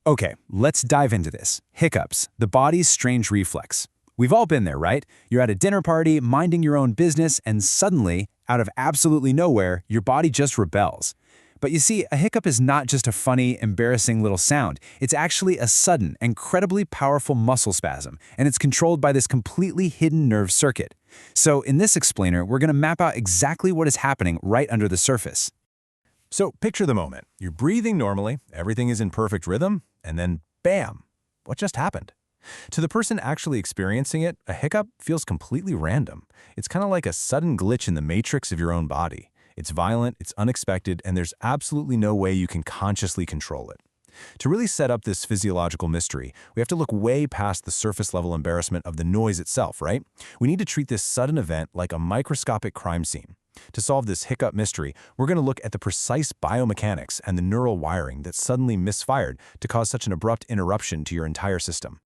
Okay, let's dive into this. Hiccups, the body's strange reflex. We've all been there, right? You're at a dinner party, minding your own business, and suddenly, out of absolutely nowhere, your body just rebels. But you see, a hiccup is not just a funny, embarrassing little sound. It's actually a sudden, incredibly powerful muscle spasm, and it's controlled by this completely hidden nerve circuit. So in this explainer, we're going to map out exactly what is happening right under the surface. So picture the moment. You're breathing normally, everything is in perfect rhythm, and then bam! What just happened? To the person actually experiencing it, a hiccup feels completely random. It's kind of like a sudden glitch in the matrix of your own body. It's violent, it's unexpected, and there's absolutely no way you can consciously control it. To really set up this physiological mystery, we have to look way past the surface-level embarrassment of the noise itself, right? We need to treat this sudden event like a microscopic crime scene. To solve this hiccup mystery, we're going to look at the precise biomechanics and the neural wiring that suddenly misfired to cause such an abrupt interruption to your entire system.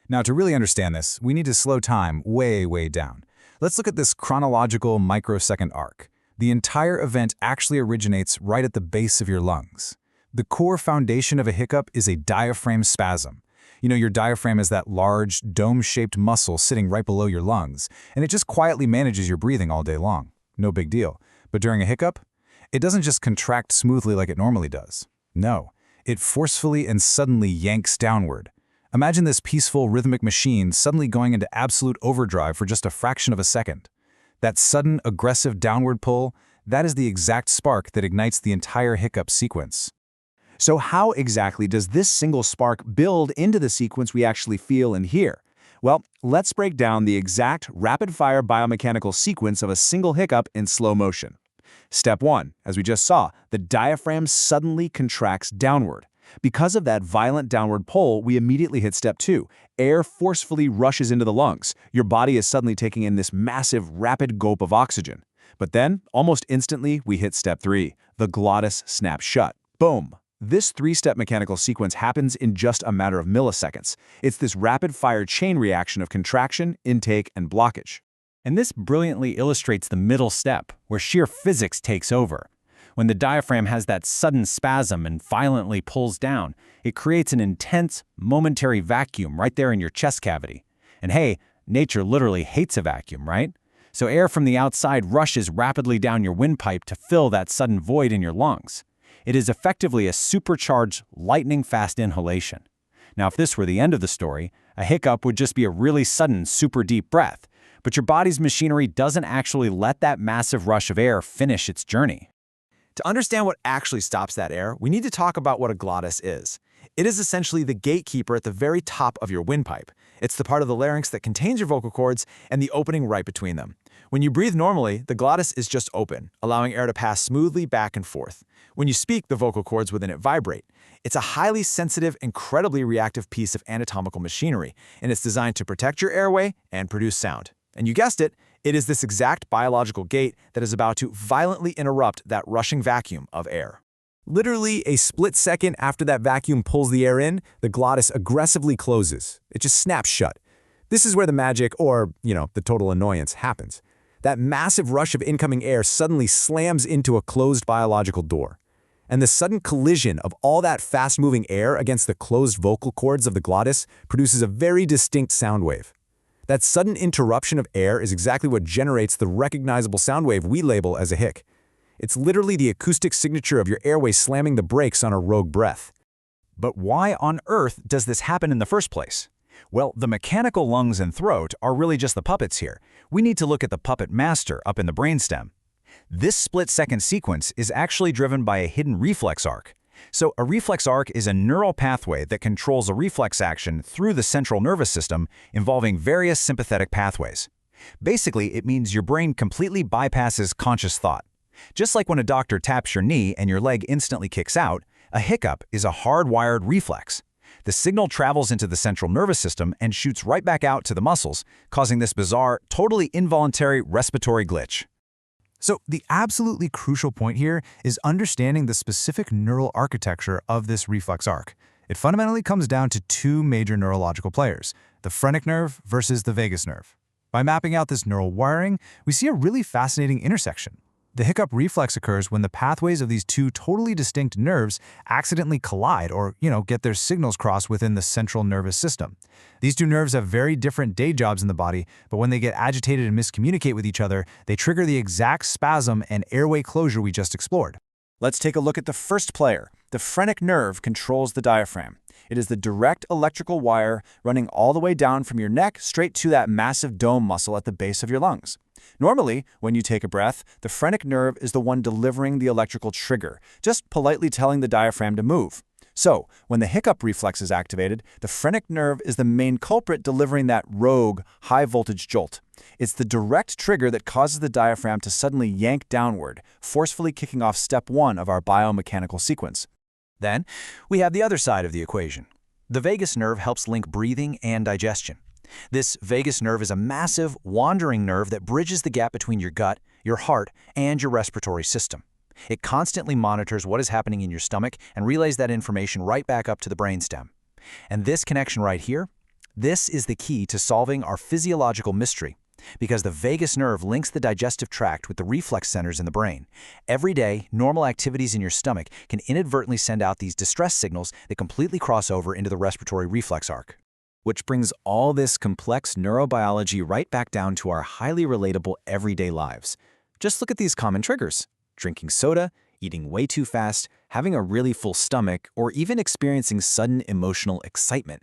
Now, to really understand this, we need to slow time way down. Let's look at this chronological microsecond arc. The entire event actually originates right at the base of your lungs. The core foundation of a hiccup is a diaphragm spasm. You know, your diaphragm is that large, dome-shaped muscle sitting right below your lungs, and it just quietly manages your breathing all day long. No big deal. But during a hiccup, it doesn't just contract smoothly like it normally does. No, it forcefully and suddenly yanks downward. Imagine this peaceful, rhythmic machine suddenly going into absolute overdrive for just a fraction of a second. That sudden, aggressive downward pull, that is the exact spark that ignites the entire hiccup sequence. So how exactly does this single spark build into the sequence we actually feel and hear? Well, let's break down the exact rapid-fire biomechanical sequence of a single hiccup in slow motion. Step 1, as we just saw, the diaphragm suddenly contracts downward. Because of that violent downward pull, we immediately hit step 2. Air forcefully rushes into the lungs. Your body is suddenly taking in this massive, rapid gulp of oxygen. But then, almost instantly, we hit step 3. The glottis snaps shut. Boom! This 3-step mechanical sequence happens in just a matter of milliseconds. It's this rapid-fire chain reaction of contraction, intake, and blockage. And this brilliantly illustrates the middle step, where sheer physics takes over. When the diaphragm has that sudden spasm and violently pulls down, it creates an intense, momentary vacuum right there in your chest cavity. And hey, nature literally hates a vacuum, right? So air from the outside rushes rapidly down your windpipe to fill that sudden void in your lungs. It is effectively a supercharged, lightning-fast inhalation. Now, if this were the end of the story, a hiccup would just be a really sudden, super deep breath. But your body's machinery doesn't actually let that massive rush of air finish its journey. To understand what actually stops that air, we need to talk about what a glottis is. It is essentially the gatekeeper at the very top of your windpipe. It's the part of the larynx that contains your vocal cords and the opening right between them. When you breathe normally, the glottis is just open, allowing air to pass smoothly back and forth. When you speak, the vocal cords within it vibrate. It's a highly sensitive, incredibly reactive piece of anatomical machinery, and it's designed to protect your airway and produce sound. And you guessed it, it is this exact biological gate that is about to violently interrupt that rushing vacuum of air. Literally a split second after that vacuum pulls the air in, the glottis aggressively closes. It just snaps shut. This is where the magic, or, the total annoyance happens. That massive rush of incoming air suddenly slams into a closed biological door. And the sudden collision of all that fast-moving air against the closed vocal cords of the glottis produces a very distinct sound wave. That sudden interruption of air is exactly what generates the recognizable sound wave we label as a hic. It's literally the acoustic signature of your airway slamming the brakes on a rogue breath. But why on earth does this happen in the first place? Well, the mechanical lungs and throat are really just the puppets here. We need to look at the puppet master up in the brainstem. This split-second sequence is actually driven by a hidden reflex arc. So a reflex arc is a neural pathway that controls a reflex action through the central nervous system involving various sympathetic pathways. Basically, it means your brain completely bypasses conscious thought. Just like when a doctor taps your knee and your leg instantly kicks out, a hiccup is a hardwired reflex. The signal travels into the central nervous system and shoots right back out to the muscles, causing this bizarre, totally involuntary respiratory glitch. So the absolutely crucial point here is understanding the specific neural architecture of this reflex arc. It fundamentally comes down to two major neurological players, the phrenic nerve versus the vagus nerve. By mapping out this neural wiring, we see a really fascinating intersection. The hiccup reflex occurs when the pathways of these two totally distinct nerves accidentally collide or, get their signals crossed within the central nervous system. These two nerves have very different day jobs in the body, but when they get agitated and miscommunicate with each other, they trigger the exact spasm and airway closure we just explored. Let's take a look at the first player. The phrenic nerve controls the diaphragm. It is the direct electrical wire running all the way down from your neck straight to that massive dome muscle at the base of your lungs. Normally, when you take a breath, the phrenic nerve is the one delivering the electrical trigger, just politely telling the diaphragm to move. So, when the hiccup reflex is activated, the phrenic nerve is the main culprit delivering that rogue, high-voltage jolt. It's the direct trigger that causes the diaphragm to suddenly yank downward, forcefully kicking off step 1 of our biomechanical sequence. Then, we have the other side of the equation. The vagus nerve helps link breathing and digestion. This vagus nerve is a massive, wandering nerve that bridges the gap between your gut, your heart, and your respiratory system. It constantly monitors what is happening in your stomach and relays that information right back up to the brainstem. And this connection right here, this is the key to solving our physiological mystery, because the vagus nerve links the digestive tract with the reflex centers in the brain. Every day, normal activities in your stomach can inadvertently send out these distress signals that completely cross over into the respiratory reflex arc. Which brings all this complex neurobiology right back down to our highly relatable everyday lives. Just look at these common triggers: drinking soda, eating way too fast, having a really full stomach, or even experiencing sudden emotional excitement.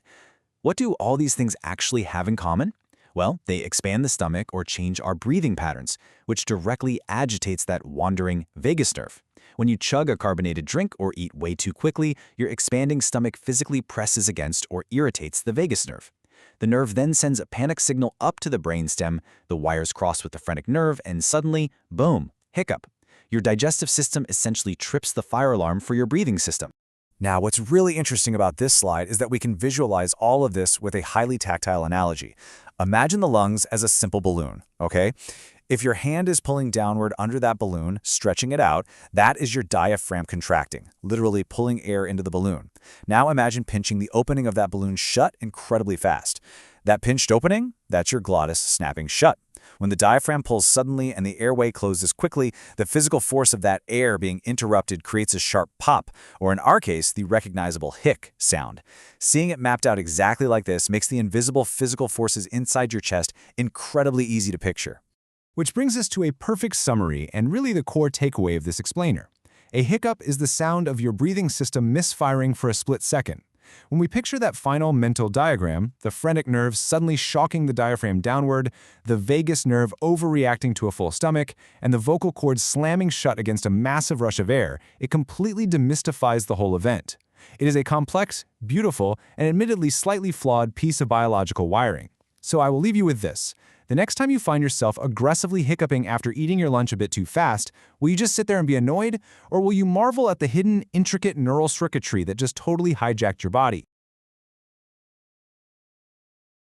What do all these things actually have in common? Well, they expand the stomach or change our breathing patterns, which directly agitates that wandering vagus nerve. When you chug a carbonated drink or eat way too quickly, your expanding stomach physically presses against or irritates the vagus nerve. The nerve then sends a panic signal up to the brainstem, the wires cross with the phrenic nerve, and suddenly, boom, hiccup. Your digestive system essentially trips the fire alarm for your breathing system. Now, what's really interesting about this slide is that we can visualize all of this with a highly tactile analogy. Imagine the lungs as a simple balloon, okay? If your hand is pulling downward under that balloon, stretching it out, that is your diaphragm contracting, literally pulling air into the balloon. Now imagine pinching the opening of that balloon shut incredibly fast. That pinched opening, that's your glottis snapping shut. When the diaphragm pulls suddenly and the airway closes quickly, the physical force of that air being interrupted creates a sharp pop, or in our case, the recognizable hic sound. Seeing it mapped out exactly like this makes the invisible physical forces inside your chest incredibly easy to picture. Which brings us to a perfect summary and really the core takeaway of this explainer. A hiccup is the sound of your breathing system misfiring for a split second. When we picture that final mental diagram, the phrenic nerve suddenly shocking the diaphragm downward, the vagus nerve overreacting to a full stomach, and the vocal cords slamming shut against a massive rush of air, it completely demystifies the whole event. It is a complex, beautiful, and admittedly slightly flawed piece of biological wiring. So I will leave you with this. The next time you find yourself aggressively hiccuping after eating your lunch a bit too fast, will you just sit there and be annoyed, or will you marvel at the hidden, intricate neural circuitry that just totally hijacked your body?